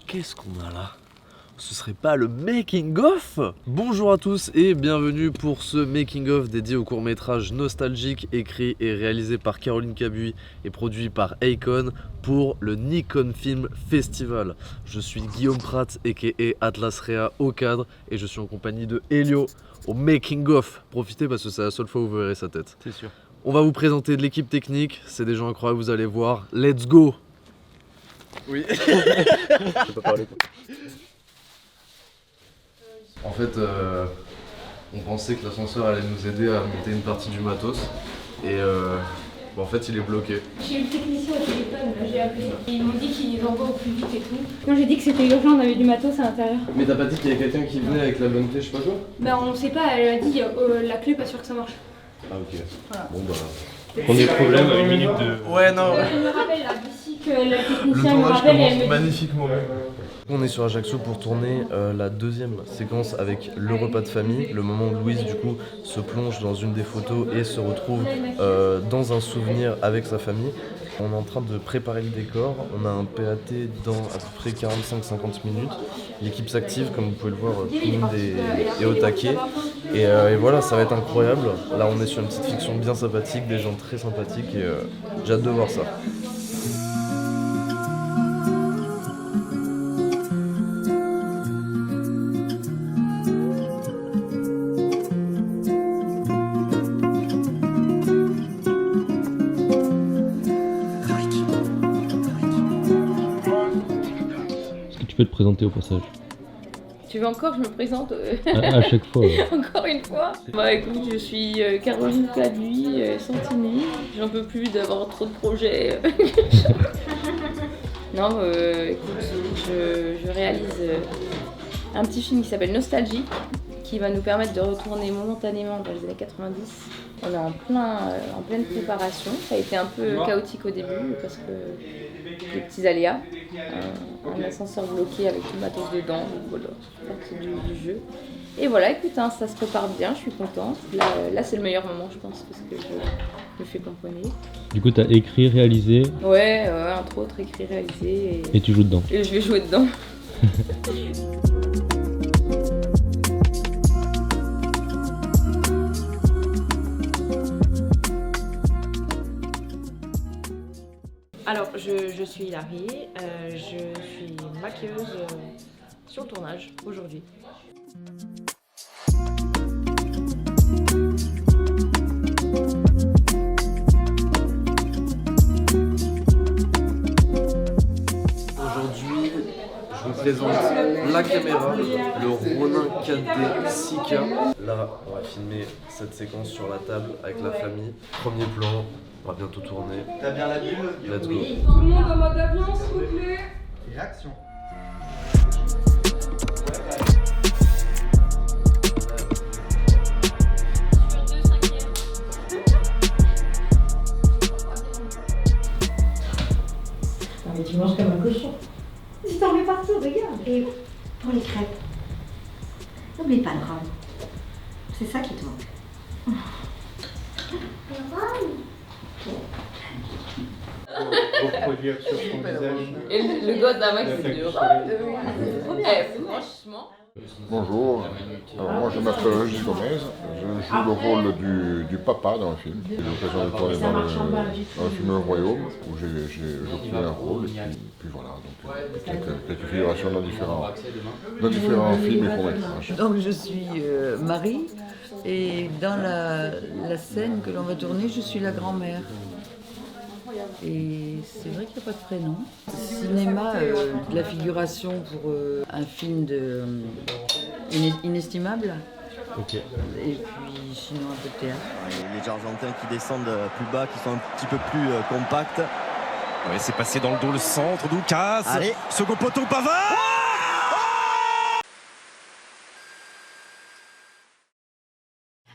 Qu'est-ce qu'on a là? Ce serait pas le making of? Bonjour à tous et bienvenue pour ce making of dédié au court-métrage nostalgique écrit et réalisé par Caroline Cabuy et produit par Akon pour le Nikon Film Festival. Je suis Guillaume Pratt aka Atlas Rea au cadre et je suis en compagnie de Elio au making of. Profitez parce que c'est la seule fois où vous verrez sa tête. C'est sûr. On va vous présenter de l'équipe technique, c'est des gens incroyables, vous allez voir. Let's go! Oui. Je peux pas parler. En fait, on pensait que l'ascenseur allait nous aider à monter une partie du matos et en fait il est bloqué. J'ai eu le technicien au téléphone, là, j'ai appelé. Ils m'ont dit qu'ils envoient au plus vite et tout. Moi j'ai dit que c'était urgent, on avait du matos à l'intérieur. Mais t'as pas dit qu'il y avait quelqu'un qui venait avec la bonne clé, je sais pas quoi? Bah on sait pas, elle a dit la clé, pas sûr que ça marche. Ah ok. Voilà. Bon bah... Premier problème, une minute de... Ouais non. Elle me rappelle là, d'ici que la technicienne me rappelle et elle me dit... magnifiquement. On est sur Ajaccio pour tourner la deuxième séquence avec le repas de famille, le moment où Louise du coup se plonge dans une des photos et se retrouve dans un souvenir avec sa famille. On est en train de préparer le décor, on a un PAT dans à peu près 45-50 minutes. L'équipe s'active, comme vous pouvez le voir, tout le monde est au taquet. Et voilà, ça va être incroyable. Là on est sur une petite fiction bien sympathique, des gens très sympathiques et j'ai hâte de voir ça. Tu peux te présenter au passage. Tu veux encore que je me présente À chaque fois. Ouais. Encore une fois. Bah écoute, je suis Caroline Cabuy, Santini. J'en peux plus d'avoir trop de projets. Non, écoute, je réalise un petit film qui s'appelle Nostalgique, qui va nous permettre de retourner momentanément dans les années 90. On est en pleine préparation. Ça a été un peu chaotique au début parce que des petits aléas. Un ascenseur bloqué avec tout le matos dedans, donc voilà, c'est partie du jeu. Et voilà, écoute, hein, ça se prépare bien, je suis contente. Là c'est le meilleur moment, je pense, parce que je me fais pomponner. Du coup, t'as écrit, réalisé. Ouais, entre autres, écrit, réalisé. Et tu joues dedans. Et je vais jouer dedans. Alors, je suis Hilary, je suis maquilleuse sur le tournage aujourd'hui. Aujourd'hui, je vous présente la caméra, le Ronin 4D 6K. Là, on va filmer cette séquence sur la table avec la famille. Premier plan, on va bientôt tourner. T'as bien la bulle? Let's go. Tout le monde en mode avion, s'il vous plaît. Et action. Non mais tu manges comme un cochon. Je t'en fais partir, regarde. Et pour les crêpes, n'oublie pas le rhum. C'est ça qui te manque. Reproduire sur son visage. Et le gosse d'un mec, c'est dur. Franchement. Bonjour, alors moi je m'appelle Régis Gomez, je joue le rôle du papa dans le film. J'ai eu l'occasion de tourner dans le film Le Royaume où j'ai occupé un rôle et puis voilà, donc quelques figurations dans différents films et courts-métrages. Donc je suis Marie et dans la scène que l'on va tourner, je suis la grand-mère. Et c'est vrai qu'il n'y a pas de prénom. Cinéma, de la figuration pour un film inestimable. Ok. Et puis sinon un peu de théâtre. Les Argentins qui descendent plus bas, qui sont un petit peu plus compacts. Ouais, c'est passé dans le dos, le centre, Doukas. Allez. Second poteau, Pavard.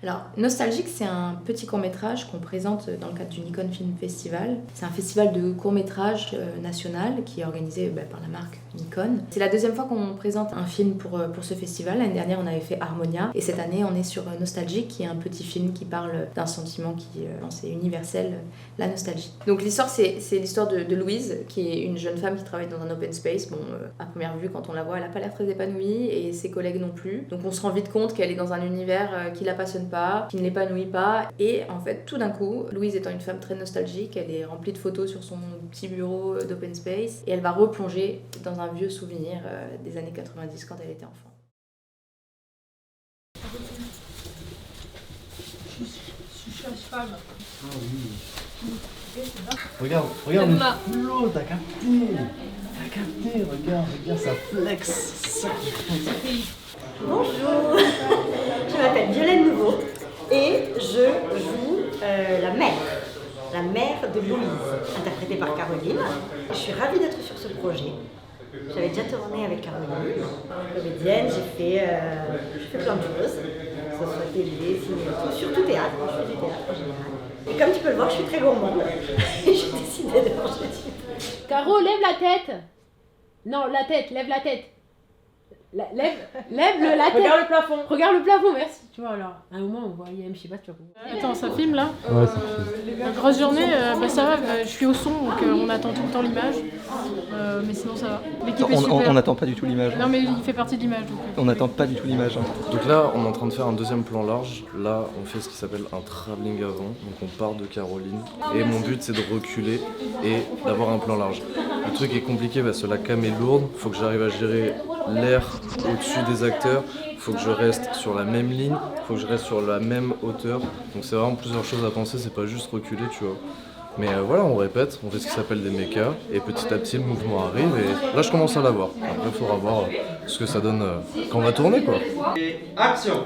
Alors, Nostalgique, c'est un petit court-métrage qu'on présente dans le cadre du Nikon Film Festival. C'est un festival de court-métrage national qui est organisé par la marque une icône. C'est la deuxième fois qu'on présente un film pour ce festival. L'année dernière, on avait fait Harmonia. Et cette année, on est sur Nostalgique, qui est un petit film qui parle d'un sentiment qui est universel, la nostalgie. Donc l'histoire, c'est l'histoire de Louise, qui est une jeune femme qui travaille dans un open space. Bon, à première vue, quand on la voit, elle n'a pas l'air très épanouie et ses collègues non plus. Donc on se rend vite compte qu'elle est dans un univers qui la passionne pas, qui ne l'épanouit pas. Et en fait, tout d'un coup, Louise étant une femme très nostalgique, elle est remplie de photos sur son petit bureau d'open space et elle va replonger dans un vieux souvenir des années 90 quand elle était enfant. Regarde l'eau, t'as capté, regarde, ça flex, c'est ça qui flex. Bonjour, je m'appelle Violaine Nouveau et je joue la mère de Louise, interprétée par Caroline. Je suis ravie d'être sur ce projet. J'avais déjà tourné avec Caroline, comédienne, j'ai fait plein de choses, que ce soit télé, cinéma, surtout théâtre, je fais du théâtre en général. Et comme tu peux le voir, je suis très gourmande et j'ai décidé de manger du. Caro, lève la tête. Non, la tête, lève la tête. Lève la tête. Regarde le plafond. Regarde le plafond, merci. Tu vois, alors, à un moment, on voit IM, je sais pas, tu vois. Attends, ça filme là? Ouais, ça filme. La grosse journée, ça va, je suis au son, donc on attend tout le temps l'image. Mais sinon, ça va. L'équipe est super. On n'attend pas du tout l'image. Non, mais il fait partie de l'image. Donc, On n'attend pas du tout l'image. Donc là, on est en train de faire un deuxième plan large. Là, on fait ce qui s'appelle un travelling avant. Donc on part de Caroline. Et mon but, c'est de reculer et d'avoir un plan large. Le truc est compliqué parce que la cam est lourde. Il faut que j'arrive à gérer l'air au-dessus des acteurs. Il faut que je reste sur la même ligne. Il faut que je reste sur la même hauteur. Donc c'est vraiment plusieurs choses à penser. C'est pas juste reculer, tu vois. Mais voilà, on répète, on fait ce qui s'appelle des mechas, et petit à petit le mouvement arrive, et là je commence à l'avoir. Après il faudra voir ce que ça donne quand on va tourner, quoi. Et action.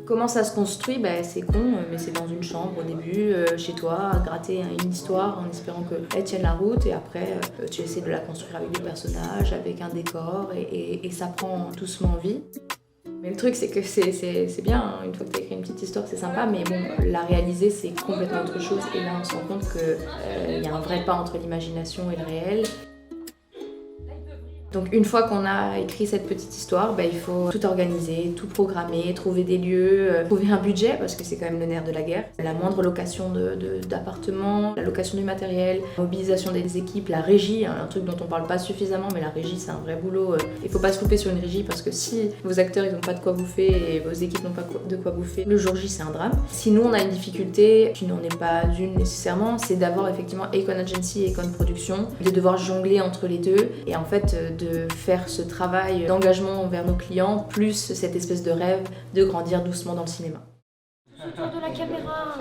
Comment ça se construit? C'est con, mais c'est dans une chambre au début, chez toi, gratter une histoire en espérant qu'elle tienne la route, et après tu essaies de la construire avec des personnages, avec un décor, et ça prend doucement vie. Mais le truc, c'est que c'est bien, hein. Une fois que tu as écrit une petite histoire, c'est sympa, mais bon, la réaliser, c'est complètement autre chose. Et là, on se rend compte qu'il y a un vrai pas entre l'imagination et le réel. Donc une fois qu'on a écrit cette petite histoire, il faut tout organiser, tout programmer, trouver des lieux, trouver un budget, parce que c'est quand même le nerf de la guerre. La moindre location d'appartements, la location du matériel, la mobilisation des équipes, la régie, un truc dont on parle pas suffisamment, mais la régie c'est un vrai boulot. Il faut pas se louper sur une régie, parce que si vos acteurs ils n'ont pas de quoi bouffer et vos équipes n'ont pas de quoi bouffer, le jour J c'est un drame. Si nous on a une difficulté, qui n'en est pas une nécessairement, c'est d'avoir effectivement Econ Agency et Econ Production, de devoir jongler entre les deux, et en fait de faire ce travail d'engagement envers nos clients, plus cette espèce de rêve de grandir doucement dans le cinéma. Autour de la caméra.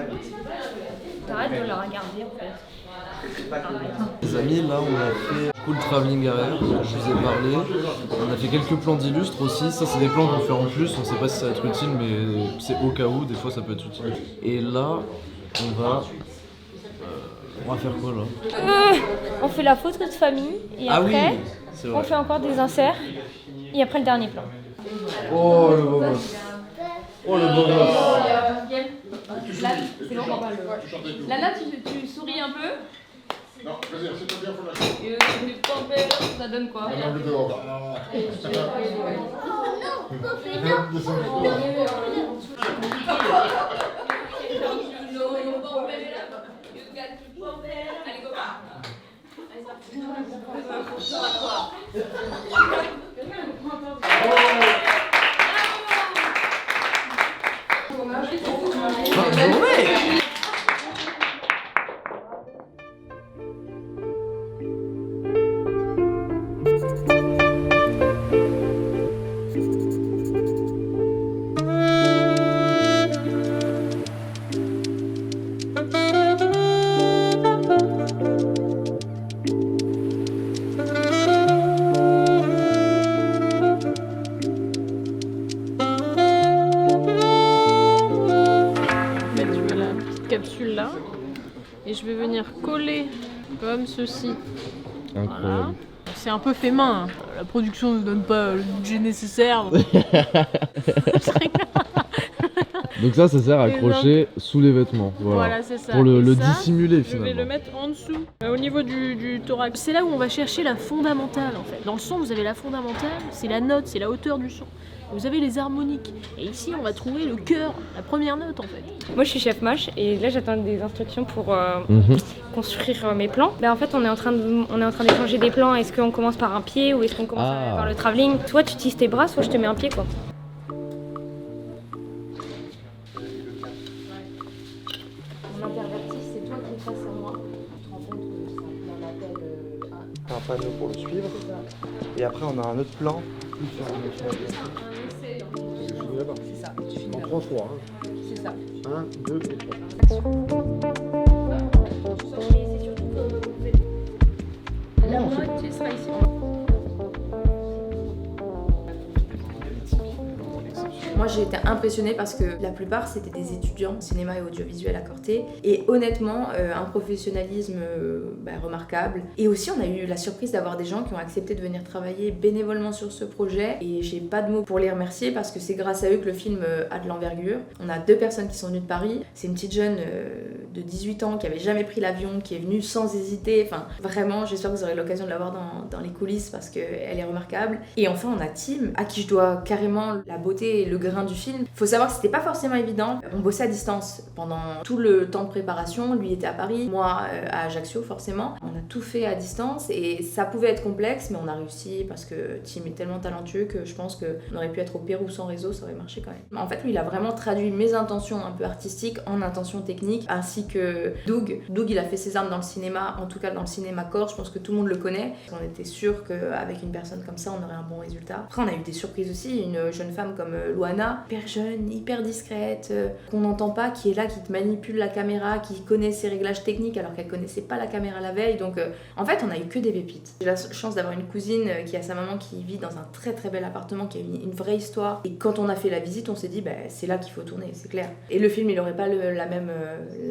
T'arrêtes de la regarder en fait. Les amis, là on a fait le travelling arrière, je vous ai parlé. On a fait quelques plans d'illustres aussi, ça c'est des plans qu'on fait en plus, on sait pas si ça va être utile, mais c'est au cas où, des fois ça peut être utile. Et là, on va faire quoi là? On fait la photo de famille et après on fait encore des inserts et après le dernier plan. Oh le beau gosse. Oh le beau gosse. Là, c'est bon, on va le... Lana, tu souris un peu? Non, vas-y, c'est pas bien, faut lâcher. Ça donne quoi? Un angle dehors. Bonne journée. Capsule là, et je vais venir coller comme ceci. Incroyable. Voilà. C'est un peu fait main, hein. La production ne donne pas le budget nécessaire. Donc ça sert à accrocher sous les vêtements. Voilà, c'est ça. Pour le Et ça, dissimuler je vais le finalement. mettre en dessous, au niveau du thorax. C'est là où on va chercher la fondamentale en fait. Dans le son, vous avez la fondamentale, c'est la note, c'est la hauteur du son. Vous avez les harmoniques. Et ici, on va trouver le cœur, la première note en fait. Moi, je suis chef mâche et là, j'attends des instructions pour construire mes plans. En fait, on est en train d'échanger des plans. Est-ce qu'on commence par un pied ou est-ce qu'on commence par le travelling? Soit tu utilises tes bras, soit je te mets un pied quoi. Mon interverti, c'est toi qui es face à moi. Tu te rends compte que c'est un appel. Un panneau pour le suivre. Et après, on a un autre plan. Plus sur la C'est ça, tu finis en là. 3 fois. C'est ça. 1, 2 et 3. La moitié sera ici. Moi j'ai été impressionnée parce que la plupart c'était des étudiants en cinéma et audiovisuel à Corté et honnêtement un professionnalisme remarquable et aussi on a eu la surprise d'avoir des gens qui ont accepté de venir travailler bénévolement sur ce projet et j'ai pas de mots pour les remercier parce que c'est grâce à eux que le film a de l'envergure. On a 2 personnes qui sont venues de Paris, c'est une petite jeune de 18 ans qui avait jamais pris l'avion, qui est venue sans hésiter, enfin vraiment j'espère que vous aurez l'occasion de la voir dans les coulisses parce qu'elle est remarquable. Et enfin on a Tim à qui je dois carrément la beauté et le grain du film. Faut savoir que c'était pas forcément évident. On bossait à distance pendant tout le temps de préparation. Lui était à Paris, moi à Ajaccio forcément. On a tout fait à distance et ça pouvait être complexe, mais on a réussi parce que Tim est tellement talentueux que je pense qu'on aurait pu être au Pérou sans réseau, ça aurait marché quand même. En fait, lui, il a vraiment traduit mes intentions un peu artistiques en intentions techniques, ainsi que Doug. Doug, il a fait ses armes dans le cinéma, en tout cas dans le cinéma corse. Je pense que tout le monde le connaît. On était sûr qu'avec une personne comme ça, on aurait un bon résultat. Après, on a eu des surprises aussi. Une jeune femme comme Luana, hyper jeune, hyper discrète, qu'on n'entend pas, qui est là, qui te manipule la caméra, qui connaît ses réglages techniques alors qu'elle connaissait pas la caméra la veille. Donc en fait, on a eu que des pépites. J'ai la chance d'avoir une cousine qui a sa maman qui vit dans un très très bel appartement, qui a une vraie histoire. Et quand on a fait la visite, on s'est dit, c'est là qu'il faut tourner, c'est clair. Et le film, il aurait pas la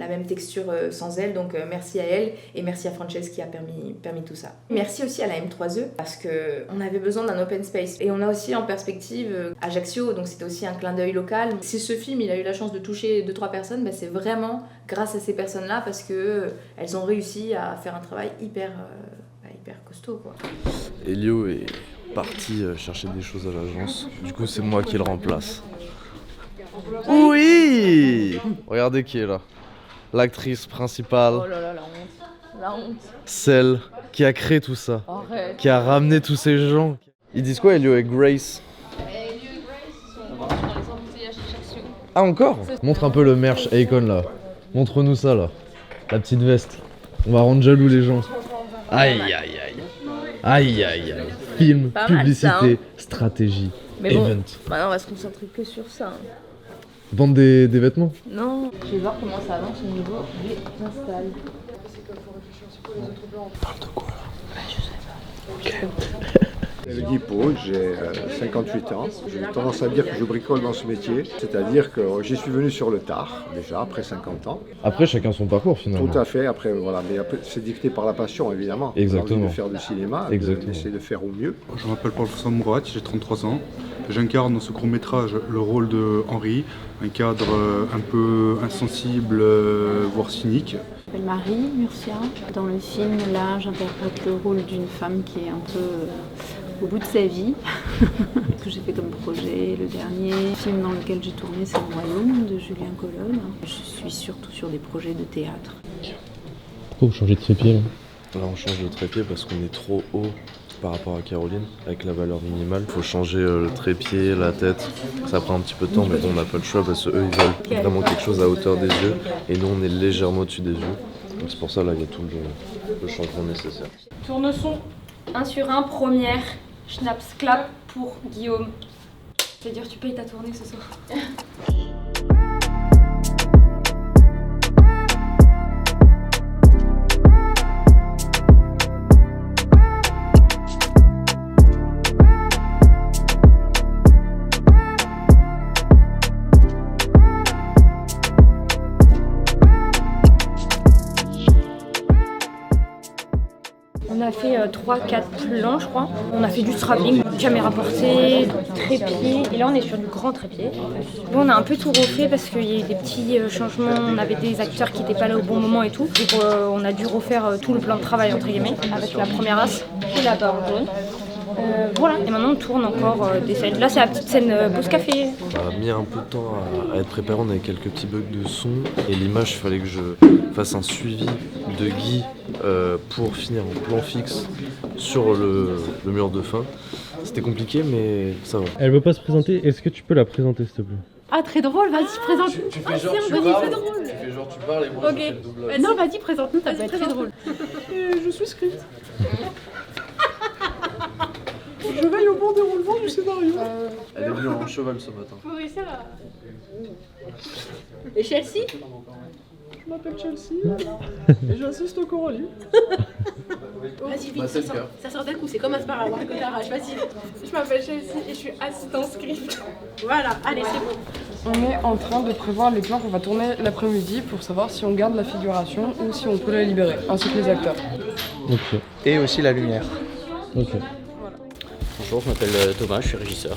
même texture sans elle. Donc merci à elle et merci à Frances qui a permis tout ça. Merci aussi à la M3E parce qu'on avait besoin d'un open space. Et on a aussi en perspective Ajaccio, donc c'était aussi un clin d'œil local. Si ce film il a eu la chance de toucher 2-3 personnes, c'est vraiment grâce à ces personnes-là parce que elles ont réussi à faire un travail hyper costaud quoi. Elio est parti chercher des choses à l'agence. Du coup, c'est moi qui le remplace. Oui! Regardez qui est là. L'actrice principale. Oh là là, la honte. La honte. Celle qui a créé tout ça. Arrête. Qui a ramené tous ces gens. Ils disent quoi, Elio et Grace? Ah, encore? Montre un peu le merch Akon là. Montre-nous ça là. La petite veste. On va rendre jaloux les gens. Aïe aïe aïe. Aïe aïe aïe. Film, Pas mal, publicité, ça, hein. Stratégie, Mais bon, event. maintenant on va se concentrer que sur ça. Vendre des vêtements? Non. Je vais voir comment ça avance au niveau des installs. Parle de quoi là? Je sais pas. Je dis Paul, j'ai 58 ans. J'ai tendance à dire que je bricole dans ce métier, c'est-à-dire que j'y suis venu sur le tard, déjà, après 50 ans. Après, chacun son parcours finalement. Tout à fait, après, voilà, mais après, c'est dicté par la passion, évidemment. Exactement. On a envie de faire du cinéma, d'essayer de faire au mieux. Je m'appelle Paul-François Mourat, j'ai 33 ans. J'incarne dans ce court-métrage le rôle de Henri, un cadre un peu insensible, voire cynique. Je m'appelle Marie Murcia. Dans le film, là, j'interprète le rôle d'une femme qui est un peu au bout de sa vie. Ce que j'ai fait comme projet, le dernier film dans lequel j'ai tourné, c'est Le Royaume de Julien Colonne. Je suis surtout sur des projets de théâtre. Pourquoi vous changez de trépied là? Là, on change de trépied parce qu'on est trop haut par rapport à Caroline, avec la valeur minimale. Il faut changer le trépied, la tête. Ça prend un petit peu de temps, mais bon, on n'a pas le choix parce qu'eux, ils veulent vraiment quelque chose à hauteur des yeux. Et nous, on est légèrement au-dessus des yeux. Donc c'est pour ça, là, il y a tout le changement nécessaire. Tourneson 1 sur 1, première. Schnaps clap pour Guillaume. C'est-à-dire tu payes ta tournée ce soir. On a fait 3-4 plans, je crois. On a fait du travelling, caméra portée, trépied, et là on est sur du grand trépied. Bon, on a un peu tout refait parce qu'il y a eu des petits changements, on avait des acteurs qui n'étaient pas là au bon moment et tout. Donc on a dû refaire tout le plan de travail entre guillemets avec la première race et la barre jaune. Voilà, et maintenant on tourne encore des scènes. Là c'est la petite scène pause café. On a mis un peu de temps à être préparé, on avait quelques petits bugs de son et l'image, il fallait que je fasse un suivi de Guy pour finir en plan fixe sur le mur de fin. C'était compliqué mais ça va. Elle veut pas se présenter, est-ce que tu peux la présenter s'il te plaît? Ah, très drôle, vas-y, présente. Tu fais genre tu vas-y, parles, c'est drôle. tu fais genre tu parles et moi Ok. je fais le doublage. Non, vas-y, présente-nous, ça peut être très drôle. Je suis script. Je veille au bon déroulement du scénario. Elle est venue en cheval ce matin. Faut réussir à... Et Chelsea? Je m'appelle Chelsea et j'assiste au Coralie. Vas-y, Bah, vite, c'est le cas. ça sort d'un coup, c'est comme un sparadrap que t'arraches, vas-y. Je m'appelle Chelsea et je suis assistant script. Voilà, allez, c'est bon. On est en train de prévoir les plans qu'on va tourner l'après-midi pour savoir si on garde la figuration ou si on peut la libérer, ainsi que les acteurs. Ok. Et aussi la lumière. Ok. Bonjour, je m'appelle Thomas, je suis régisseur.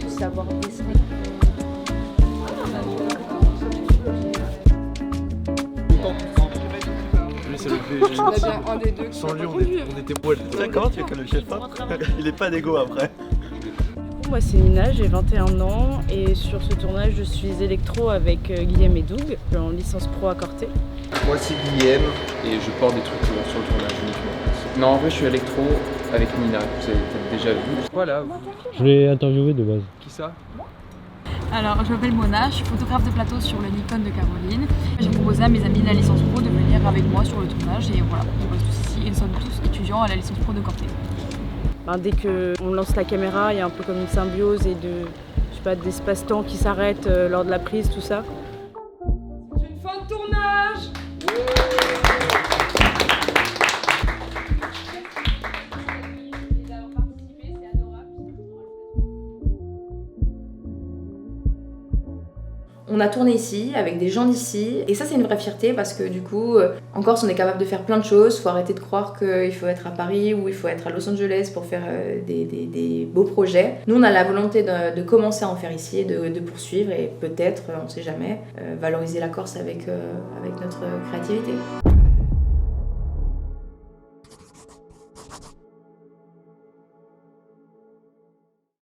Savoir dessiner. Lui c'est le PG. On a bien un des deux. Sans lui on était poil. Comment tu veux que le chef il est pas d'égo après. Moi c'est Nina, j'ai 21 ans et sur ce tournage je suis électro avec Guillaume et Doug, en licence pro à Corté. Moi c'est Guillaume et je porte des trucs sur le tournage uniquement. Non, en vrai je suis électro avec Nina, vous avez peut-être déjà vu. Voilà. Je l'ai interviewé de base. Qui ça? Alors, je m'appelle Mona, je suis photographe de plateau sur le Nikon de Caroline. J'ai proposé à mes amis de la licence pro de venir avec moi sur le tournage et voilà, on bosse tous ici et nous sommes tous étudiants à la licence pro de Corté. Dès qu'on lance la caméra, il y a un peu comme une symbiose et d'espace-temps qui s'arrête lors de la prise, tout ça. C'est une fin de tournage. On a tourné ici, avec des gens d'ici, et ça c'est une vraie fierté parce que du coup, en Corse on est capable de faire plein de choses, faut arrêter de croire qu'il faut être à Paris ou il faut être à Los Angeles pour faire des beaux projets. Nous on a la volonté de commencer à en faire ici et de poursuivre et peut-être, on sait jamais, valoriser la Corse avec notre créativité.